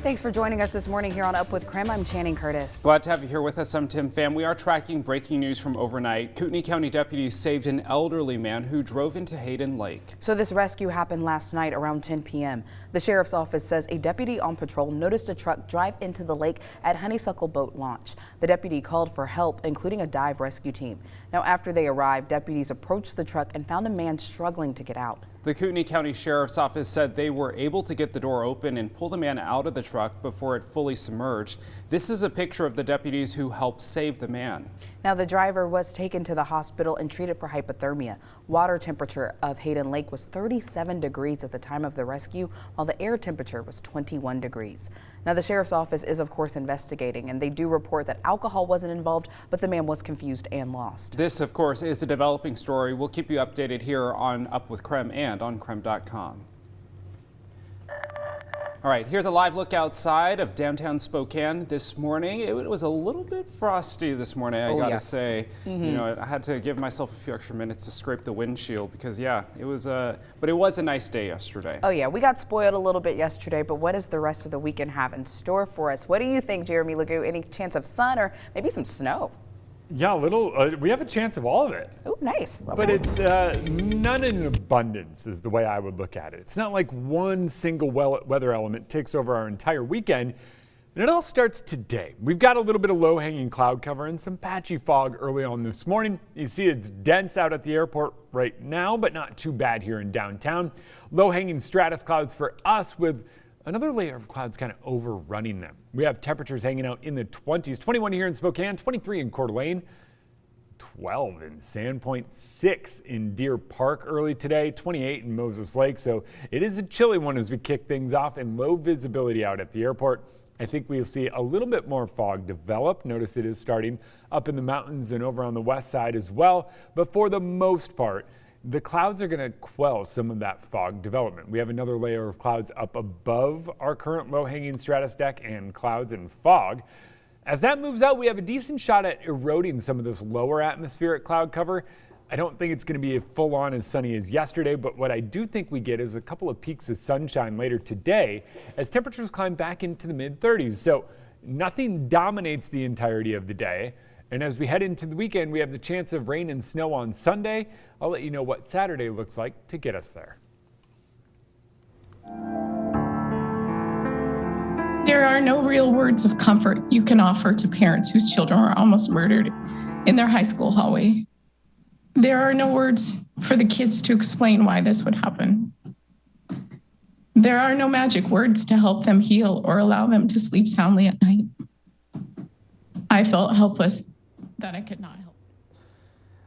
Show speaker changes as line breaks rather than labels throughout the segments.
Thanks for joining us this morning here on Up with KREM. I'm Channing Curtis.
Glad to have you here with us. I'm Tim Pham. We are tracking breaking news from overnight. Kootenai County deputies saved an elderly man who drove into Hayden Lake.
So this rescue happened last night around 10 p.m. The sheriff's office says a deputy on patrol noticed a truck drive into the lake at Honeysuckle Boat Launch. The deputy called for help, including a dive rescue team. Now, after they arrived, deputies approached the truck and found a man struggling to get out.
The Kootenai County Sheriff's Office said they were able to get the door open and pull the man out of the truck before it fully submerged. This is a picture of the deputies who helped save the man. Now,
the driver was taken to the hospital and treated for hypothermia. Water temperature of Hayden Lake was 37 degrees at the time of the rescue, while the air temperature was 21 degrees. Now, the sheriff's office is, of course, investigating, and they do report that alcohol wasn't involved, but the man was confused and lost.
This, of course, is a developing story. We'll keep you updated here on Up with KREM and on KREM.com. All right, here's a live look outside of downtown Spokane this morning. It was a little bit frosty this morning, I gotta say. You know, I had to give myself a few extra minutes to scrape the windshield because, yeah, it was but it was a nice day yesterday.
Oh yeah, we got spoiled a little bit yesterday, but what does the rest of the weekend have in store for us? What do you think, Jeremy Legoo? Any chance of sun or maybe some snow?
Yeah, a little. We have a chance of all of it.
Oh, nice. Okay.
But it's none in abundance is the way I would look at it. It's not like one single weather element takes over our entire weekend. And it all starts today. We've got a little bit of low-hanging cloud cover and some patchy fog early on this morning. You see it's dense out at the airport right now, but not too bad here in downtown. Low-hanging stratus clouds for us with another layer of clouds kind of overrunning them. We have temperatures hanging out in the 20s, 21 here in Spokane, 23 in Coeur d'Alene, 12 in Sandpoint, 6 in Deer Park early today, 28 in Moses Lake. So it is a chilly one as we kick things off and low visibility out at the airport. I think we'll see a little bit more fog develop. Notice it is starting up in the mountains and over on the west side as well. But for the most part, the clouds are going to quell some of that fog development. We have another layer of clouds up above our current low-hanging stratus deck and clouds and fog. As that moves out, we have a decent shot at eroding some of this lower atmospheric cloud cover. I don't think it's going to be full-on as sunny as yesterday, but what I do think we get is a couple of peaks of sunshine later today as temperatures climb back into the mid-30s. So nothing dominates the entirety of the day. And as we head into the weekend, we have the chance of rain and snow on Sunday. I'll let you know what Saturday looks like to get us there.
There are no real words of comfort you can offer to parents whose children were almost murdered in their high school hallway. There are no words for the kids to explain why this would happen. There are no magic words to help them heal or allow them to sleep soundly at night. I felt helpless that I could not help.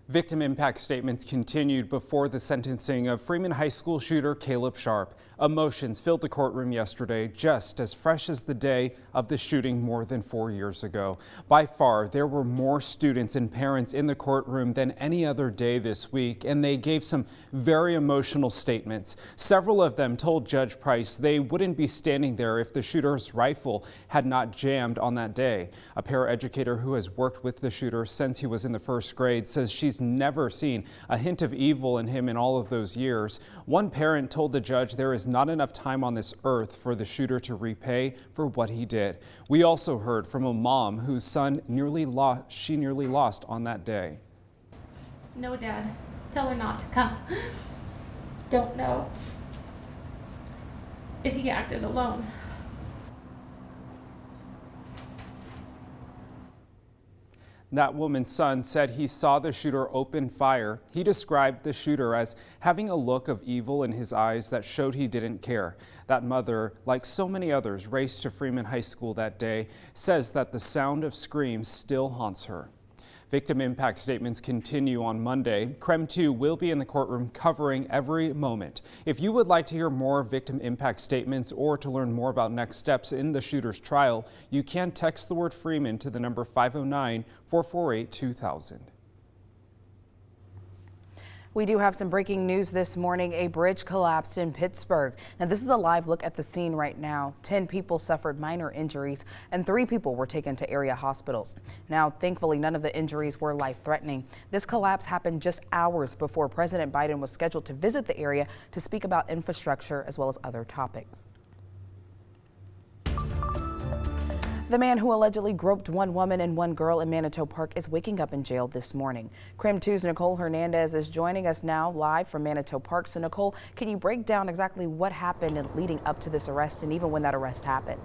Victim impact statements continued before the sentencing of Freeman High School shooter Caleb Sharp. Emotions filled the courtroom yesterday, just as fresh as the day of the shooting more than 4 years ago. By far, there were more students and parents in the courtroom than any other day this week, and they gave some very emotional statements. Several of them told Judge Price they wouldn't be standing there if the shooter's rifle had not jammed on that day. A paraeducator who has worked with the shooter since he was in the first grade says she's never seen a hint of evil in him in all of those years. One parent told the judge there is not enough time on this earth for the shooter to repay for what he did. We also heard from a mom whose son nearly lost on that day.
No, Dad. Tell her not to come. Don't know if he acted alone.
That woman's son said he saw the shooter open fire. He described the shooter as having a look of evil in his eyes that showed he didn't care. That mother, like so many others, raced to Freeman High School that day, says that the sound of screams still haunts her. Victim impact statements continue on Monday. KREM 2 will be in the courtroom covering every moment. If you would like to hear more victim impact statements or to learn more about next steps in the shooter's trial, you can text the word Freeman to the number 509-448-2000.
We do have some breaking news this morning. A bridge collapsed in Pittsburgh. Now, this is a live look at the scene right now. 10 people suffered minor injuries and 3 people were taken to area hospitals. Now, thankfully, none of the injuries were life-threatening. This collapse happened just hours before President Biden was scheduled to visit the area to speak about infrastructure as well as other topics. The man who allegedly groped one woman and one girl in Manitou Park is waking up in jail this morning. KREM 2's Nicole Hernandez is joining us now live from Manitou Park. So Nicole, can you break down exactly what happened leading up to this arrest and even when that arrest happened?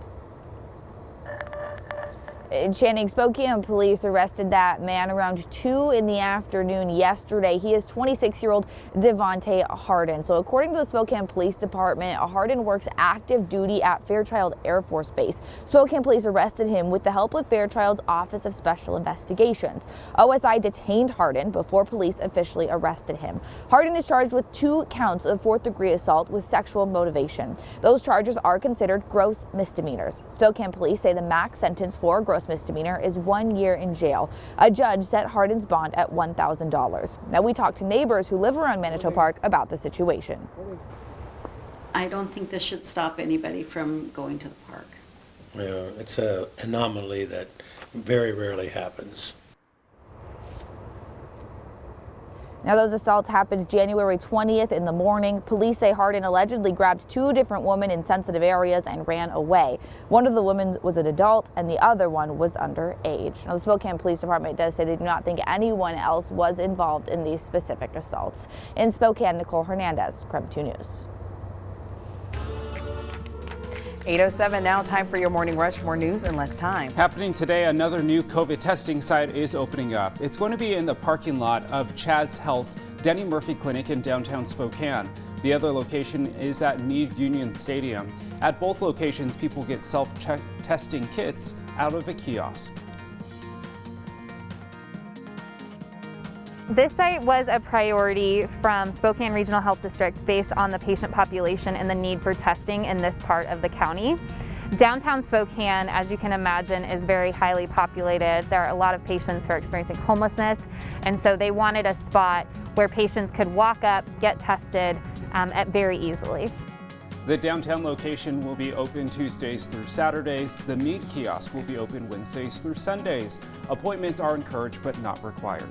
Channing, Spokane police arrested that man around 2 in the afternoon yesterday. He is 26-year-old Devontae Hardin. So according to the Spokane Police Department, Hardin works active duty at Fairchild Air Force Base. Spokane police arrested him with the help of Fairchild's Office of Special Investigations. OSI detained Hardin before police officially arrested him. Hardin is charged with 2 counts of 4th-degree assault with sexual motivation. Those charges are considered gross misdemeanors. Spokane police say the max sentence for gross misdemeanor is 1 year in jail. A judge set Hardin's bond at $1,000. Now we talked to neighbors who live around Manitou Park about the situation.
I don't think this should stop anybody from going to the park.
Yeah, it's an anomaly that very rarely happens.
Now, those assaults happened January 20th in the morning. Police say Hardin allegedly grabbed 2 different women in sensitive areas and ran away. One of the women was an adult and the other one was underage. Now, the Spokane Police Department does say they do not think anyone else was involved in these specific assaults. In Spokane, Nicole Hernandez, KREM 2 News.
8:07 now, time for your morning rush. More news in less time.
Happening today, another new COVID testing site is opening up. It's going to be in the parking lot of Chaz Health's Denny Murphy Clinic in downtown Spokane. The other location is at Meade Union Stadium. At both locations, people get self-testing kits out of a kiosk.
This site was a priority from Spokane Regional Health District based on the patient population and the need for testing in this part of the county. Downtown Spokane, as you can imagine, is very highly populated. There are a lot of patients who are experiencing homelessness, and so they wanted a spot where patients could walk up, get tested very easily.
The downtown location will be open Tuesdays through Saturdays. The Meade kiosk will be open Wednesdays through Sundays. Appointments are encouraged but not required.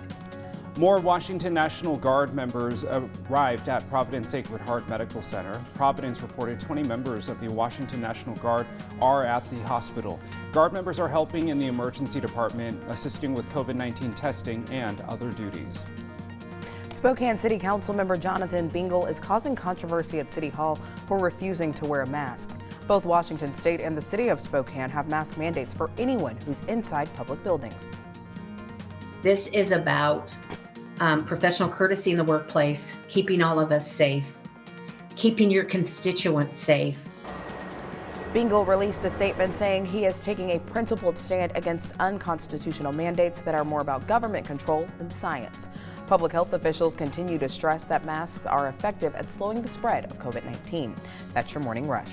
More Washington National Guard members arrived at Providence Sacred Heart Medical Center. Providence reported 20 members of the Washington National Guard are at the hospital. Guard members are helping in the emergency department, assisting with COVID-19 testing and other duties.
Spokane City Council member Jonathan Bingle is causing controversy at City Hall for refusing to wear a mask. Both Washington State and the city of Spokane have mask mandates for anyone who's inside public buildings.
This is about professional courtesy in the workplace, keeping all of us safe, keeping your constituents safe.
Bingle released a statement saying he is taking a principled stand against unconstitutional mandates that are more about government control than science. Public health officials continue to stress that masks are effective at slowing the spread of COVID-19. That's your morning rush.